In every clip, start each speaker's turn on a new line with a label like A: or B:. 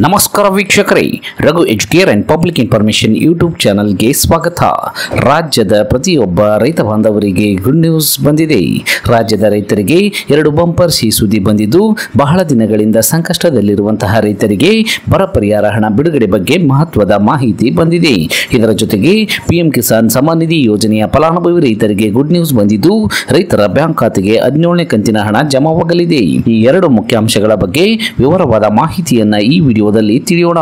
A: ನಮಸ್ಕಾರ ವೀಕ್ಷಕರೇ, Raghu Educare and public information YouTube ಚಾನಲ್ಗೆ ಸ್ವಾಗತ. ರಾಜ್ಯದ ಪ್ರತಿಯೊಬ್ಬ ರೈತ ಬಾಂಧವರಿಗೆ ಗುಡ್ ನ್ಯೂಸ್ ಬಂದಿದೆ. ರಾಜ್ಯದ ರೈತರಿಗೆ ಎರಡು ಬಂಪರ್ ಸಿಹಿ ಸುದ್ದಿ ಬಂದಿದ್ದು, ಬಹಳ ದಿನಗಳಿಂದ ಸಂಕಷ್ಟದಲ್ಲಿರುವಂತಹ ರೈತರಿಗೆ ಬರ ಪರಿಹಾರ ಹಣ ಬಿಡುಗಡೆ ಬಗ್ಗೆ ಮಹತ್ವದ ಮಾಹಿತಿ ಬಂದಿದೆ. ಇದರ ಜೊತೆಗೆ ಪಿಎಂ ಕಿಸಾನ್ ಸಮ್ಮಾನ್ ನಿಧಿ ಯೋಜನೆಯ ಫಲಾನುಭವಿ ರೈತರಿಗೆ ಗುಡ್ ನ್ಯೂಸ್ ಬಂದಿದ್ದು, ರೈತರ ಬ್ಯಾಂಕ್ ಖಾತೆಗೆ 17ನೇ ಕಂತಿನ ಹಣ ಜಮಾವಾಗಲಿದೆ. ಈ ಎರಡು ಮುಖ್ಯಾಂಶಗಳ ಬಗ್ಗೆ ವಿವರವಾದ ಮಾಹಿತಿಯನ್ನ ಈ ವಿಡಿಯೋದಲ್ಲಿ ತಿಳಿಯೋಣ.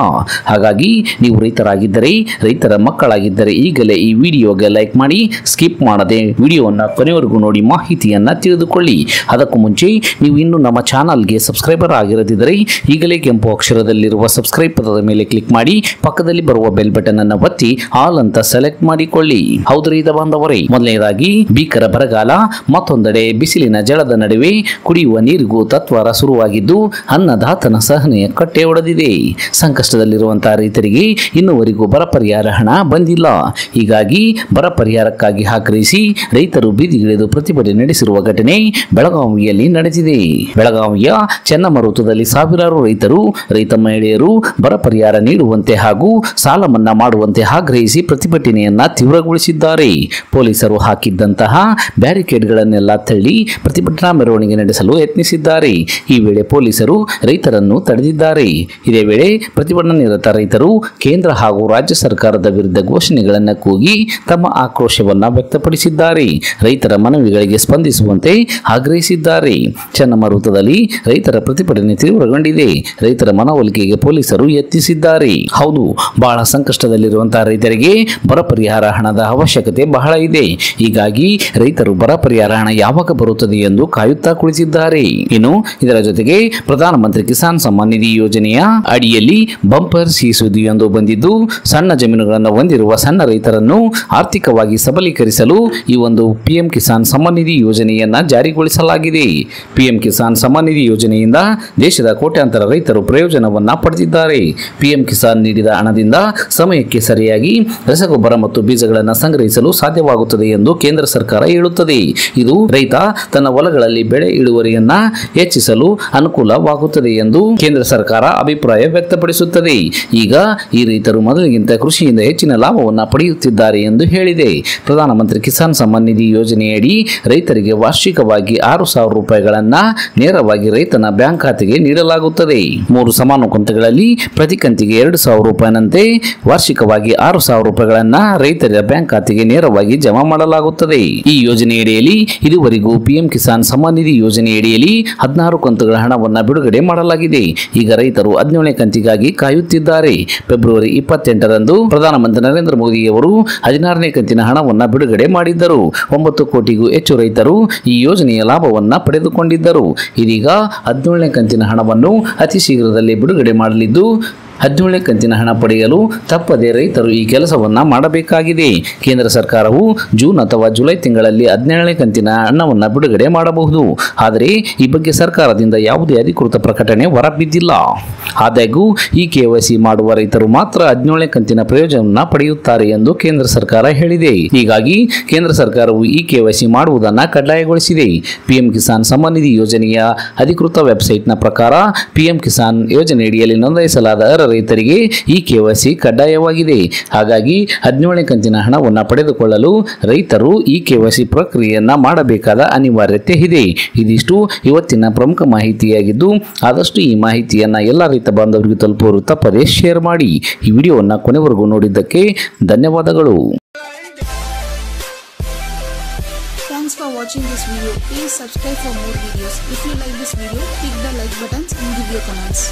A: ಹಾಗಾಗಿ ನೀವು ರೈತರಾಗಿದ್ದರೆ, ರೈತರ ಮಕ್ಕಳಾಗಿದ್ದರೆ ಈಗಲೇ ಈ ವಿಡಿಯೋಗೆ ಲೈಕ್ ಮಾಡಿ, ಸ್ಕಿಪ್ ಮಾಡದೆ ವಿಡಿಯೋವನ್ನು ಕೊನೆವರೆಗೂ ನೋಡಿ ಮಾಹಿತಿಯನ್ನ ತಿಳಿದುಕೊಳ್ಳಿ. ಅದಕ್ಕೂ ಮುಂಚೆ ನೀವು ಇನ್ನೂ ನಮ್ಮ ಚಾನಲ್ಗೆ ಸಬ್ಸ್ಕ್ರೈಬರ್ ಆಗಿರದಿದ್ದರೆ ಈಗಲೇ ಕೆಂಪು ಅಕ್ಷರದಲ್ಲಿರುವ ಸಬ್ಸ್ಕ್ರೈಬ್ ಪದದ ಮೇಲೆ ಕ್ಲಿಕ್ ಮಾಡಿ, ಪಕ್ಕದಲ್ಲಿ ಬರುವ ಬೆಲ್ ಬಟನ್ ಅನ್ನು ಒತ್ತಿ ಆಲ್ ಅಂತ ಸೆಲೆಕ್ಟ್ ಮಾಡಿಕೊಳ್ಳಿ. ಹೌದು ರೈತ ಬಾಂಧವರೇ, ಮೊದಲನೇದಾಗಿ ಭೀಕರ ಬರಗಾಲ, ಮತ್ತೊಂದೆಡೆ ಬಿಸಿಲಿನ ಜಳದ ನಡುವೆ ಕುಡಿಯುವ ನೀರಿಗೂ ತತ್ವಾರ ಶುರುವಾಗಿದ್ದು, ಅನ್ನದಾತನ ಸಹನೆಯ ಕಟ್ಟೆ ಒಡೆದಿದೆ. ಸಂಕಷ್ಟದಲ್ಲಿರುವಂತಹ ರೈತರಿಗೆ ಇನ್ನುವರೆಗೂ ಬರ ಪರಿಹಾರ ಹಣ ಬಂದಿಲ್ಲ. ಹೀಗಾಗಿ ಬರ ಪರಿಹಾರಕ್ಕಾಗಿ ಆಗ್ರಹಿಸಿ ರೈತರು ಬೀದಿಗಿಳಿದು ಪ್ರತಿಭಟನೆ ನಡೆಸಿರುವ ಘಟನೆ ಬೆಳಗಾವಿಯಲ್ಲಿ ನಡೆದಿದೆ. ಬೆಳಗಾವಿಯ ಚೆನ್ನಮರುತದಲ್ಲಿ ಸಾವಿರಾರು ರೈತರು, ರೈತ ಮಹಿಳೆಯರು ಬರ ಪರಿಹಾರ ನೀಡುವಂತೆ ಹಾಗೂ ಸಾಲ ಮನ್ನಾ ಮಾಡುವಂತೆ ಆಗ್ರಹಿಸಿ ಪ್ರತಿಭಟನೆಯನ್ನ ತೀವ್ರಗೊಳಿಸಿದ್ದಾರೆ. ಪೊಲೀಸರು ಹಾಕಿದ್ದಂತಹ ಬ್ಯಾರಿಕೇಡ್ಗಳನ್ನೆಲ್ಲ ತಳ್ಳಿ ಪ್ರತಿಭಟನಾ ಮೆರವಣಿಗೆ ನಡೆಸಲು ಯತ್ನಿಸಿದ್ದಾರೆ. ಈ ವೇಳೆ ಪೊಲೀಸರು ರೈತರನ್ನು ತಡೆದಿದ್ದಾರೆ. ಇದೇ ವೇಳೆ ಪ್ರತಿಭಟನಾ ನಿರತ ರೈತರು ಕೇಂದ್ರ ಹಾಗೂ ರಾಜ್ಯ ಸರ್ಕಾರದ ವಿರುದ್ಧ ಘೋಷಣೆಗಳನ್ನು ಕೂಗಿ ತಮ್ಮ ಆಕ್ರೋಶವನ್ನ ವ್ಯಕ್ತಪಡಿಸಿದ್ದಾರೆ. ರೈತರ ಮನವಿಗಳಿಗೆ ಸ್ಪಂದಿಸುವಂತೆ ಆಗ್ರಹಿಸಿದ್ದಾರೆ. ಚನ್ನಮರುತದಲ್ಲಿ ರೈತರ ಪ್ರತಿಭಟನೆ ತೀವ್ರಗೊಂಡಿದೆ. ರೈತರ ಮನವೊಲಿಕೆಗೆ ಪೊಲೀಸರು ಯತ್ನಿಸಿದ್ದಾರೆ. ಹೌದು, ಬಹಳ ಸಂಕಷ್ಟದಲ್ಲಿರುವಂತಹ ರೈತರಿಗೆ ಬರ ಪರಿಹಾರ ಹಣದ ಅವಶ್ಯಕತೆ ಬಹಳ ಇದೆ. ಹೀಗಾಗಿ ರೈತರು ಬರ ಪರಿಹಾರ ಹಣ ಯಾವಾಗ ಬರುತ್ತದೆ ಎಂದು ಕಾಯುತ್ತಾ ಕುಳಿತಿದ್ದಾರೆ. ಇನ್ನು ಇದರ ಜೊತೆಗೆ ಪ್ರಧಾನಮಂತ್ರಿ ಕಿಸಾನ್ ಸಮ್ಮಾನ್ ನಿಧಿ ಯೋಜನೆಯ ಅಡಿಯಲ್ಲಿ ಬಂಪರ್ ಸಿಹಿ ಸುದ್ದಿಯೊಂದು ಬಂದಿದ್ದು, ಸಣ್ಣ ಜಮೀನುಗಳನ್ನು ಹೊಂದಿರುವ ಸಣ್ಣ ರೈತರನ್ನು ಆರ್ಥಿಕವಾಗಿ ಸಬಲೀಕರಿಸಲು ಈ ಒಂದು ಪಿಎಂ ಕಿಸಾನ್ ಸಮ್ಮಾನ್ ನಿಧಿ ಯೋಜನೆಯನ್ನ ಜಾರಿಗೊಳಿಸಲಾಗಿದೆ. ಪಿಎಂ ಕಿಸಾನ್ ಸಮ್ಮಾನ್ ನಿಧಿ ಯೋಜನೆಯಿಂದ ದೇಶದ ಕೋಟ್ಯಾಂತರ ರೈತರು ಪ್ರಯೋಜನವನ್ನ ಪಡೆದಿದ್ದಾರೆ. ಪಿಎಂ ಕಿಸಾನ್ ನೀಡಿದ ಹಣದಿಂದ ಸಮಯಕ್ಕೆ ಸರಿಯಾಗಿ ರಸಗೊಬ್ಬರ ಮತ್ತು ಬೀಜಗಳನ್ನು ಸಂಗ್ರಹಿಸಲು ಸಾಧ್ಯವಾಗುತ್ತದೆ ಎಂದು ಕೇಂದ್ರ ಸರ್ಕಾರ ಹೇಳುತ್ತದೆ. ಇದು ರೈತ ತನ್ನ ಹೊಲಗಳಲ್ಲಿ ಬೆಳೆ ಇಳುವರಿಯನ್ನ ಹೆಚ್ಚಿಸಲು ಅನುಕೂಲವಾಗುತ್ತದೆ ಎಂದು ಕೇಂದ್ರ ಸರ್ಕಾರ ಅಭಿಪ್ರಾಯ ವ್ಯಕ್ತಪಡಿಸುತ್ತದೆ. ಈಗ ಈ ರೈತರು ಮೊದಲಿಗಿಂತ ಕೃಷಿಯಿಂದ ಹೆಚ್ಚಿನ ಲಾಭವನ್ನು ಪಡೆಯುತ್ತಿದ್ದಾರೆ ಎಂದು ಹೇಳಿದೆ. ಪ್ರಧಾನಮಂತ್ರಿ ಕಿಸಾನ್ ಸಮ್ಮಾನ್ ನಿಧಿ ಯೋಜನೆಯಡಿ ರೈತರಿಗೆ ವಾರ್ಷಿಕವಾಗಿ 6,000 ರೂಪಾಯಿಗಳನ್ನ ನೇರವಾಗಿ ರೈತನ ಬ್ಯಾಂಕ್ ಖಾತೆಗೆ ನೀಡಲಾಗುತ್ತದೆ. 3 ಸಮಾನ ಕಂತುಗಳಲ್ಲಿ ಪ್ರತಿ ಕಂತಿಗೆ 2,000 ರೂಪಾಯಿನಂತೆ ವಾರ್ಷಿಕವಾಗಿ 6,000 ರೂಪಾಯಿಗಳನ್ನ ರೈತರ ಬ್ಯಾಂಕ್ ಖಾತೆಗೆ ನೇರವಾಗಿ ಜಮಾ ಮಾಡಲಾಗುತ್ತದೆ. ಈ ಯೋಜನೆಯಡಿಯಲ್ಲಿ ಇದುವರೆಗೂ ಪಿಎಂ ಕಿಸಾನ್ ಸಮ್ಮಾನ್ ನಿಧಿ ಯೋಜನೆಯಡಿಯಲ್ಲಿ 16 ಕಂತುಗಳ ಹಣವನ್ನು ಬಿಡುಗಡೆ ಮಾಡಲಾಗಿದೆ. ಈಗ ರೈತರು 17ನೇ ಕಂತಿಗಾಗಿ ಕಾಯುತ್ತಿದ್ದಾರೆ. ಫೆಬ್ರವರಿ 28ರಂದು ಪ್ರಧಾನಮಂತ್ರಿ ನರೇಂದ್ರ ಮೋದಿ ಅವರು 16ನೇ ಕಂತಿನ ಹಣವನ್ನು ಬಿಡುಗಡೆ ಮಾಡಿದ್ದರು. 9 ಕೋಟಿಗೂ ಹೆಚ್ಚು ರೈತರು ಈ ಯೋಜನೆಯ ಲಾಭವನ್ನ ಪಡೆದುಕೊಂಡಿದ್ದರು. ಇದೀಗ 17ನೇ ಕಂತಿನ ಹಣವನ್ನು ಅತಿ ಶೀಘ್ರದಲ್ಲೇ ಬಿಡುಗಡೆ ಮಾಡಲಿದ್ದು, 17ನೇ ಕಂತಿನ ಹಣ ಪಡೆಯಲು ತಪ್ಪದೆ ರೈತರು ಈ ಕೆಲಸವನ್ನ ಮಾಡಬೇಕಾಗಿದೆ. ಕೇಂದ್ರ ಸರ್ಕಾರವು ಜೂನ್ ಅಥವಾ ಜುಲೈ ತಿಂಗಳಲ್ಲಿ 17ನೇ ಕಂತಿನ ಹಣವನ್ನು ಬಿಡುಗಡೆ ಮಾಡಬಹುದು. ಆದರೆ ಈ ಬಗ್ಗೆ ಸರ್ಕಾರದಿಂದ ಯಾವುದೇ ಅಧಿಕೃತ ಪ್ರಕಟಣೆ ಹೊರಬಿದ್ದಿಲ್ಲ. ಆದಾಗ್ಯೂ ಈ ಕೆವೈಸಿ ಮಾಡುವ ರೈತರು ಮಾತ್ರ 17ನೇ ಕಂತಿನ ಪ್ರಯೋಜನವನ್ನು ಪಡೆಯುತ್ತಾರೆ ಎಂದು ಕೇಂದ್ರ ಸರ್ಕಾರ ಹೇಳಿದೆ. ಹೀಗಾಗಿ ಕೇಂದ್ರ ಸರ್ಕಾರವು ಈ ಕೆವೈಸಿ ಮಾಡುವುದನ್ನು ಕಡ್ಡಾಯಗೊಳಿಸಿದೆ. ಪಿಎಂ ಕಿಸಾನ್ ಸಮ್ಮಾನ್ ನಿಧಿ ಯೋಜನೆಯ ಅಧಿಕೃತ ವೆಬ್ಸೈಟ್ನ ಪ್ರಕಾರ ಪಿಎಂ ಕಿಸಾನ್ ಯೋಜನೆಯಡಿಯಲ್ಲಿ ನೋಂದಾಯಿಸಲಾದ ರೈತರಿಗೆ ಈ ಕೆವೈಸಿ ಕಡ್ಡಾಯವಾಗಿದೆ. ಹಾಗಾಗಿ 17ನೇ ಕಂತಿನ ಹಣವನ್ನು ಪಡೆದುಕೊಳ್ಳಲು ರೈತರು ಈ ಕೆವೈಸಿ ಪ್ರಕ್ರಿಯೆಯನ್ನ ಮಾಡಬೇಕಾದ ಅನಿವಾರ್ಯತೆ ಇದೆ. ಇದಿಷ್ಟು ಇವತ್ತಿನ ಪ್ರಮುಖ ಮಾಹಿತಿಯಾಗಿದ್ದು, ಆದಷ್ಟು ಈ ಮಾಹಿತಿಯನ್ನ ಎಲ್ಲ ರೈತ ಬಾಂಧವರಿಗೆ ತಲುಪುವರು ತಪ್ಪದೆ ಶೇರ್ ಮಾಡಿ. ಈ ವಿಡಿಯೋವನ್ನು ಕೊನೆವರೆಗೂ ನೋಡಿದ್ದಕ್ಕೆ ಧನ್ಯವಾದಗಳು.
B: Thanks for watching this video. Please subscribe for more videos. If you like this video, click the like buttons and give your comments.